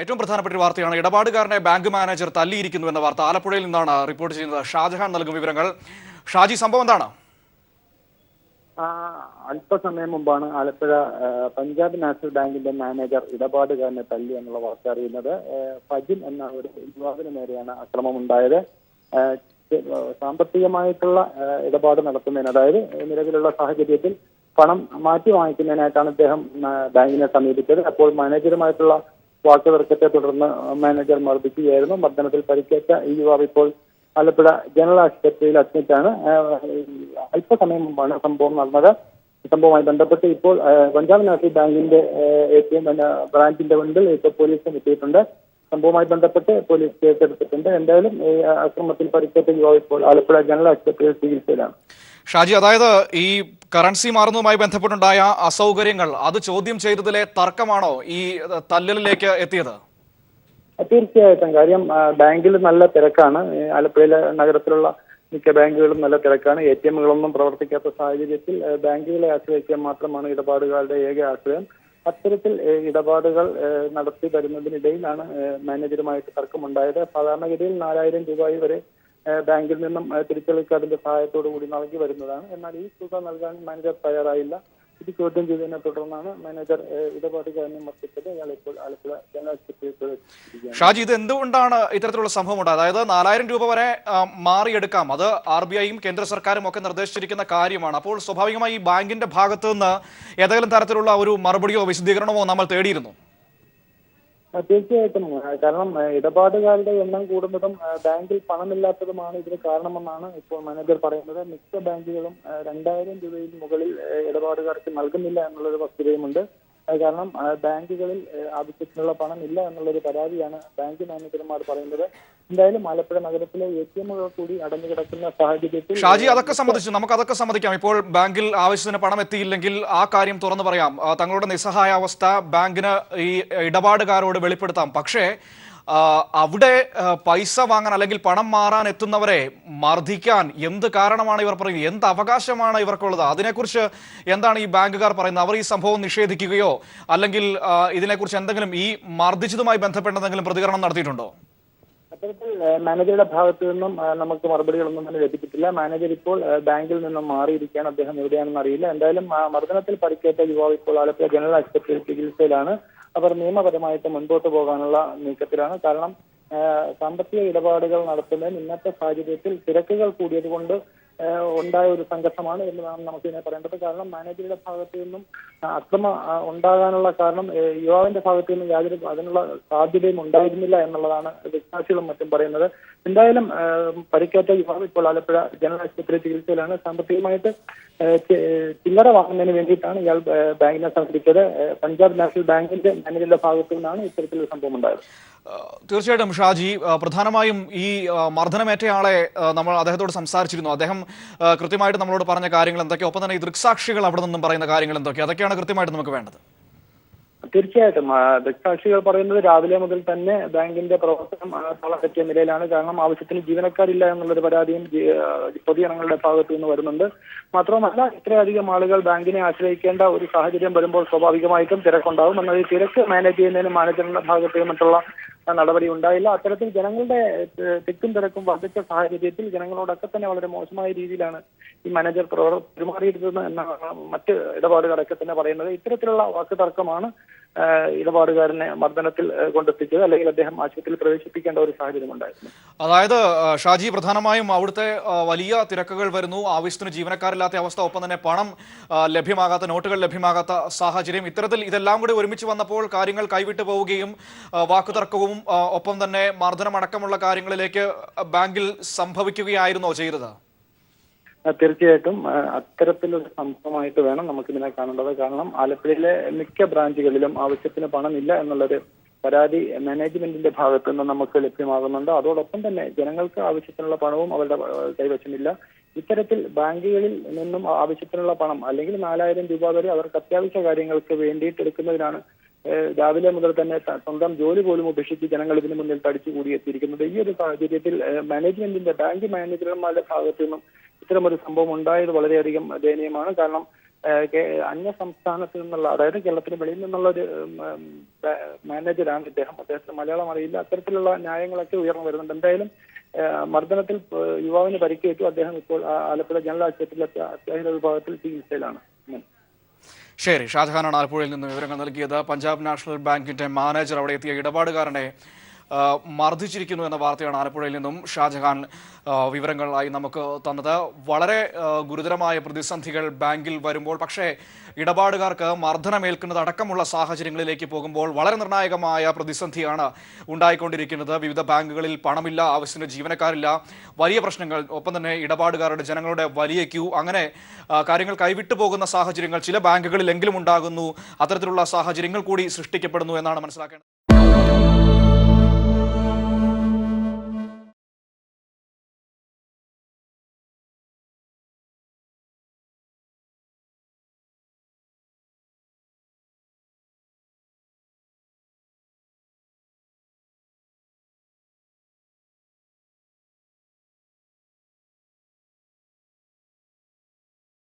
ഏറ്റവും പ്രധാനപ്പെട്ട ഒരു വാർത്തയാണ് ഇടപാടുകാരനെ ബാങ്ക് മാനേജർ തല്ലിയിരിക്കുന്നു എന്ന വാർത്ത. ആലപ്പുഴയിൽ നിന്നാണ് റിപ്പോർട്ട് ചെയ്യുന്നത്. ഷാജഹാൻ നൽകും വിവരങ്ങൾ. ഷാജി, സംഭവം എന്താണ്? അല്പസമയം മുമ്പാണ് ആലപ്പുഴ പഞ്ചാബ് നാഷണൽ ബാങ്കിന്റെ മാനേജർ ഇടപാടുകാരനെ തല്ലി എന്നുള്ള വാർത്ത അറിയുന്നത്. ഫജിൽ എന്ന ഒരു യുവാവിന് നേരെയാണ് അക്രമം ഉണ്ടായത്. സാമ്പത്തികമായിട്ടുള്ള ഇടപാട് നടത്തുന്നതിന്, അതായത് നിലവിലുള്ള സാഹചര്യത്തിൽ പണം മാറ്റി വാങ്ങിക്കുന്നതിനായിട്ടാണ് അദ്ദേഹം ബാങ്കിനെ സമീപിച്ചത്. അപ്പോൾ മാനേജറുമായിട്ടുള്ള വാക്കുതർക്കത്തെ തുടർന്ന് മാനേജർ മർദ്ദിക്കുകയായിരുന്നു. മർദ്ദനത്തിൽ പരിക്കേറ്റ ഈ യുവാവ് ഇപ്പോൾ ആലപ്പുഴ ജനറൽ ആശുപത്രിയിൽ അഡ്മിറ്റാണ്. അല്പസമയം മുമ്പാണ് സംഭവം നടന്നത്. സംഭവവുമായി ബന്ധപ്പെട്ട് ഇപ്പോൾ പഞ്ചാബ് നാഷണൽ ബാങ്കിന്റെ ATM ബ്രാഞ്ചിന്റെ മുൻപിൽ ഇപ്പോൾ പോലീസും എത്തിയിട്ടുണ്ട്. സംഭവവുമായി ബന്ധപ്പെട്ട് പോലീസ് കേസെടുത്തിട്ടുണ്ട്. എന്തായാലും ഈ അക്രമത്തിൽ പരിക്കേറ്റ യുവാവ് ഇപ്പോൾ ആലപ്പുഴ ജനറൽ ആശുപത്രിയിൽ ചികിത്സയിലാണ്. ഷാജി, അതായത് ഈ കറൻസി മാറുന്നതുമായി ബന്ധപ്പെട്ടുണ്ടായ അസൗകര്യങ്ങൾ അത് ചോദ്യം ചെയ്തതിലെ തർക്കമാണോ ഈ തല്ലലിലേക്ക് എത്തിയത്? തീർച്ചയായിട്ടും. കാര്യം ബാങ്കിൽ നല്ല തിരക്കാണ്. ആലപ്പുഴയിലെ നഗരത്തിലുള്ള മിക്ക ബാങ്കുകളും നല്ല തിരക്കാണ്. ATMകളൊന്നും പ്രവർത്തിക്കാത്ത സാഹചര്യത്തിൽ ബാങ്കുകളെ ആശ്രയിക്കാൻ മാത്രമാണ് ഇടപാടുകാരുടെ ഏക ആശ്രയം. അത്തരത്തിൽ ഇടപാടുകൾ നടത്തി വരുന്നതിനിടയിലാണ് മാനേജറുമായിട്ട് തർക്കമുണ്ടായത്. സാധാരണഗതിയിൽ 4000 രൂപ വരെ ബാങ്കിൽ നിന്നും തിരിച്ചളിക്കാതിന്റെ സഹായത്തോടു കൂടി നൽകി വരുന്നതാണ്. എന്നാൽ ഈ തുക നൽകാൻ മാനേജർ തയ്യാറായില്ല. ഇത് ചോദ്യം ചെയ്തതിനെ തുടർന്നാണ് മാനേജർ ഇടപാടുകാരനെ മർദ്ദിച്ചത്. ഇയാൾ ഇപ്പോൾ ആലപ്പുഴ ജനറൽ ആശുപത്രിയിൽ. ഷാജി, ഇത് എന്തുകൊണ്ടാണ് ഇത്തരത്തിലുള്ള സംഭവം ഉണ്ടായത്? അതായത് 4000 രൂപ വരെ മാറിയെടുക്കാം, അത് RBIയും കേന്ദ്ര സർക്കാരും ഒക്കെ നിർദ്ദേശിച്ചിരിക്കുന്ന കാര്യമാണ്. അപ്പോൾ സ്വാഭാവികമായി ഈ ബാങ്കിന്റെ ഭാഗത്തു നിന്ന് ഏതെങ്കിലും തരത്തിലുള്ള ഒരു മറുപടിയോ വിശദീകരണമോ നമ്മൾ തേടിയിരുന്നു? തീർച്ചയായിട്ടും. കാരണം ഇടപാടുകാരുടെ എണ്ണം കൂടുന്നതും ബാങ്കിൽ പണമില്ലാത്തതുമാണ് ഇതിന് കാരണമെന്നാണ് ഇപ്പോൾ മാനേജർ പറയുന്നത്. മിക്ക ബാങ്കുകളും 2000 രൂപയിൽ മുകളിൽ ഇടപാടുകാർക്ക് നൽകുന്നില്ല എന്നുള്ളൊരു വസ്തുതയുമുണ്ട്. കാരണം ബാങ്കുകളിൽ ആവശ്യത്തിനുള്ള പണം ഇല്ല എന്നുള്ളൊരു പരാതിയാണ് ബാങ്ക് മാനേജർമാർ പറയുന്നത്. എന്തായാലും ആലപ്പുഴ നഗരത്തിലെ ATMകൾ കൂടി അടഞ്ഞു കിടക്കുന്ന സാഹചര്യത്തിൽ ഷാജി, അതൊക്കെ സമ്മതിക്കാം. ഇപ്പോൾ ബാങ്കിൽ ആവശ്യത്തിന് പണം എത്തിയില്ലെങ്കിൽ ആ കാര്യം തുറന്നു പറയാം. തങ്ങളുടെ നിസ്സഹായാവസ്ഥ ബാങ്കിന് ഈ ഇടപാടുകാരോട് വെളിപ്പെടുത്താം. പക്ഷേ അവിടെ പൈസ വാങ്ങാൻ അല്ലെങ്കിൽ പണം മാറാൻ എത്തുന്നവരെ മർദ്ദിക്കാൻ എന്ത് കാരണമാണ് ഇവർ പറയുന്നത്? എന്ത് അവകാശമാണ് ഇവർക്കുള്ളത്? അതിനെക്കുറിച്ച് എന്താണ് ഈ ബാങ്കുകാർ പറയുന്നത്? അവർ ഈ സംഭവം നിഷേധിക്കുകയോ അല്ലെങ്കിൽ ഇതിനെക്കുറിച്ച് എന്തെങ്കിലും ഈ മർദ്ദിച്ചതുമായി ബന്ധപ്പെട്ട എന്തെങ്കിലും പ്രതികരണം നടത്തിയിട്ടുണ്ടോ? അത്തരത്തിൽ മാനേജറുടെ ഭാഗത്തു നിന്നും നമുക്ക് മറുപടികളൊന്നും തന്നെ ലഭിച്ചിട്ടില്ല. മാനേജർ ഇപ്പോൾ ബാങ്കിൽ നിന്നും മാറിയിരിക്കുകയാണ്. അദ്ദേഹം എവിടെയാണെന്ന് അറിയില്ല. എന്തായാലും മർദ്ദനത്തിൽ പരിക്കേറ്റ യുവാവ് ഇപ്പോൾ ആലപ്പുഴ ജനറൽ ആശുപത്രിയിൽ ചികിത്സയിലാണ്. അവർ നിയമപരമായിട്ട് മുൻപോട്ട് പോകാനുള്ള നീക്കത്തിലാണ്. കാരണം സാമ്പത്തിക ഇടപാടുകൾ നടത്തുന്നതിന് ഇന്നത്തെ സാഹചര്യത്തിൽ തിരക്കുകൾ കൂടിയതുകൊണ്ട് ഉണ്ടായ ഒരു സംഘർഷമാണ് എന്ന് വേണം നമുക്കിതിനെ പറയേണ്ടത്. കാരണം മാനേജറുടെ ഭാഗത്തു നിന്നും അക്രമം ഉണ്ടാകാനുള്ള കാരണം യുവാവിന്റെ ഭാഗത്തു നിന്നും യാതൊരു അതിനുള്ള സാധ്യതയും ഉണ്ടായിരുന്നില്ല എന്നുള്ളതാണ് ദൃക്സാക്ഷികളും മറ്റും പറയുന്നത്. എന്തായാലും പരിക്കേറ്റ യുവാവ് ഇപ്പോൾ ആലപ്പുഴ ജനറൽ ആശുപത്രി ചികിത്സയിലാണ്. സാമ്പത്തികമായിട്ട് ചില്ലറ വാങ്ങുന്നതിന് വേണ്ടിയിട്ടാണ് ഇയാൾ ബാങ്കിനെ സമീപിച്ചത്. പഞ്ചാബ് നാഷണൽ ബാങ്കിന്റെ മാനേജറുടെ ഭാഗത്തു നിന്നാണ് ഇത്തരത്തിലൊരു സംഭവം ഉണ്ടായത്. തീർച്ചയായിട്ടും ഷാജി, പ്രധാനമായും ഈ മർദ്ദനമേറ്റയാളെ നമ്മൾ അദ്ദേഹത്തോട് സംസാരിച്ചിരുന്നു. അദ്ദേഹം കൃത്യമായിട്ട് നമ്മളോട് പറഞ്ഞ കാര്യങ്ങൾ എന്തൊക്കെയോ, ഒപ്പം തന്നെ ഈ ദൃക്സാക്ഷികൾ അവിടെ നിന്നും പറയുന്ന കാര്യങ്ങൾ എന്തൊക്കെയോ, അതൊക്കെയാണ് കൃത്യമായിട്ട് നമുക്ക് വേണ്ടത്. തീർച്ചയായിട്ടും. ദൃക്സാക്ഷികൾ പറയുന്നത് രാവിലെ മുതൽ തന്നെ ബാങ്കിന്റെ പ്രവർത്തനം തളർത്തിയ നിലയിലാണ്. കാരണം ആവശ്യത്തിന് ജീവനക്കാരില്ല എന്നുള്ളൊരു പരാതിയും പൊതുജനങ്ങളുടെ ഭാഗത്തു നിന്ന് വരുന്നുണ്ട്. മാത്രമല്ല, ഇത്രയധികം ആളുകൾ ബാങ്കിനെ ആശ്രയിക്കേണ്ട ഒരു സാഹചര്യം വരുമ്പോൾ സ്വാഭാവികമായിട്ടും തിരക്കുണ്ടാകും. എന്നാൽ ഈ തിരക്ക് മാനേജ് ചെയ്യുന്നതിന് മാനേജറുടെ ഭാഗത്ത് മറ്റുള്ള നടപടി ഉണ്ടായില്ല. അത്തരത്തിൽ ജനങ്ങളുടെ തിക്കും തിരക്കും വർദ്ധിച്ച സാഹചര്യത്തിൽ ജനങ്ങളോടൊക്കെ തന്നെ വളരെ മോശമായ രീതിയിലാണ് ഈ മാനേജർ പെരുമാറിയിരുന്നത് എന്നാണ് മറ്റ് ഇടപാടുകാരൊക്കെ തന്നെ പറയുന്നത്. ഇത്തരത്തിലുള്ള വാക്കുതർക്കമാണ് ഇടപാടുകാരനെ മർദ്ദനത്തിൽ കൊണ്ടെത്തിച്ചത്. അല്ലെങ്കിൽ അദ്ദേഹം ആശുപത്രിയിൽ പ്രവേശിപ്പിക്കേണ്ട ഒരു സാഹചര്യം ഉണ്ടായിരുന്നു. അതായത് ഷാജി, പ്രധാനമായും അവിടുത്തെ വലിയ തിരക്കുകൾ വരുന്നു, ആവശ്യത്തിന് ജീവനക്കാരില്ലാത്ത അവസ്ഥ, ഒപ്പം തന്നെ പണം ലഭ്യമാകാത്ത, നോട്ടുകൾ ലഭ്യമാകാത്ത സാഹചര്യം. ഇത്തരത്തിൽ ഇതെല്ലാം കൂടി ഒരുമിച്ച് വന്നപ്പോൾ കാര്യങ്ങൾ കൈവിട്ടു പോവുകയും വാക്കുതർക്കവും ഒപ്പം തന്നെ മർദ്ദനമടക്കമുള്ള കാര്യങ്ങളിലേക്ക് ബാങ്കിൽ സംഭവിക്കുകയായിരുന്നോ ചെയ്തത്? തീർച്ചയായിട്ടും അത്തരത്തിലൊരു സംഭവമായിട്ട് വേണം നമുക്കിതിനെ കാണേണ്ടത്. കാരണം ആലപ്പുഴയിലെ മിക്ക ബ്രാഞ്ചുകളിലും ആവശ്യത്തിന് പണമില്ല എന്നുള്ളൊരു പരാതി മാനേജ്മെന്റിന്റെ ഭാഗത്തു നിന്ന് നമുക്ക് ലഭ്യമാകുന്നുണ്ട്. അതോടൊപ്പം തന്നെ ജനങ്ങൾക്ക് ആവശ്യത്തിനുള്ള പണവും അവരുടെ കൈവശമില്ല. ഇത്തരത്തിൽ ബാങ്കുകളിൽ നിന്നും ആവശ്യത്തിനുള്ള പണം അല്ലെങ്കിൽ 4000 രൂപ വരെ അവർക്ക് അത്യാവശ്യ കാര്യങ്ങൾക്ക് വേണ്ടിയിട്ട് എടുക്കുന്നതിനാണ് രാവിലെ മുതൽ തന്നെ സ്വന്തം ജോലി പോലും ഉപേക്ഷിച്ച് ജനങ്ങൾ ഇതിനു മുന്നിൽ തടിച്ചുകൂടി എത്തിയിരിക്കുന്നത്. ഈ ഒരു സാഹചര്യത്തിൽ മാനേജ്മെന്റിന്റെ ബാങ്ക് മാനേജർമാരുടെ ഭാഗത്തു നിന്നും ഇത്തരമൊരു സംഭവം ഉണ്ടായത് വളരെയധികം ദയനീയമാണ്. കാരണം അന്യ സംസ്ഥാനത്ത് നിന്നുള്ള, അതായത് കേരളത്തിന് വെളിയിൽ നിന്നുള്ള ഒരു മാനേജരാണ് ഇദ്ദേഹം. അദ്ദേഹത്തിന് മലയാളം അറിയില്ല. അത്തരത്തിലുള്ള ന്യായങ്ങളൊക്കെ ഉയർന്നു വരുന്നുണ്ട്. എന്തായാലും മർദ്ദനത്തിൽ യുവാവിന് പരിക്കേറ്റു. അദ്ദേഹം ഇപ്പോൾ ആലപ്പുഴ ജനറൽ ആശുപത്രിയിലെ അത്യാഹിത വിഭാഗത്തിൽ ചികിത്സയിലാണ്. ശരി, ഷാജഹാനാണ് ആലപ്പുഴയിൽ നിന്ന് വിവരങ്ങൾ നൽകിയത്. പഞ്ചാബ് നാഷണൽ ബാങ്കിന്റെ മാനേജർ അവിടെ എത്തിയ ഇടപാടുകാരനെ മർദ്ദിച്ചിരിക്കുന്നു എന്ന വാർത്തയാണ് ആലപ്പുഴയിൽ നിന്നും ഷാജഹാൻ വിവരങ്ങളായി നമുക്ക് തന്നത്. വളരെ ഗുരുതരമായ പ്രതിസന്ധികൾ ബാങ്കിൽ വരുമ്പോൾ, പക്ഷേ ഇടപാടുകാർക്ക് മർദ്ദനമേൽക്കുന്നത് അടക്കമുള്ള സാഹചര്യങ്ങളിലേക്ക് പോകുമ്പോൾ വളരെ നിർണായകമായ പ്രതിസന്ധിയാണ് ഉണ്ടായിക്കൊണ്ടിരിക്കുന്നത്. വിവിധ ബാങ്കുകളിൽ പണമില്ല, ആവശ്യത്തിന് ജീവനക്കാരില്ല, വലിയ പ്രശ്നങ്ങൾ, ഒപ്പം തന്നെ ഇടപാടുകാരുടെ, ജനങ്ങളുടെ വലിയ ക്യൂ, അങ്ങനെ കാര്യങ്ങൾ കൈവിട്ടു പോകുന്ന സാഹചര്യങ്ങൾ ചില ബാങ്കുകളിലെങ്കിലും ഉണ്ടാകുന്നു. അത്തരത്തിലുള്ള സാഹചര്യങ്ങൾ കൂടി സൃഷ്ടിക്കപ്പെടുന്നു എന്നാണ് മനസ്സിലാക്കേണ്ടത്.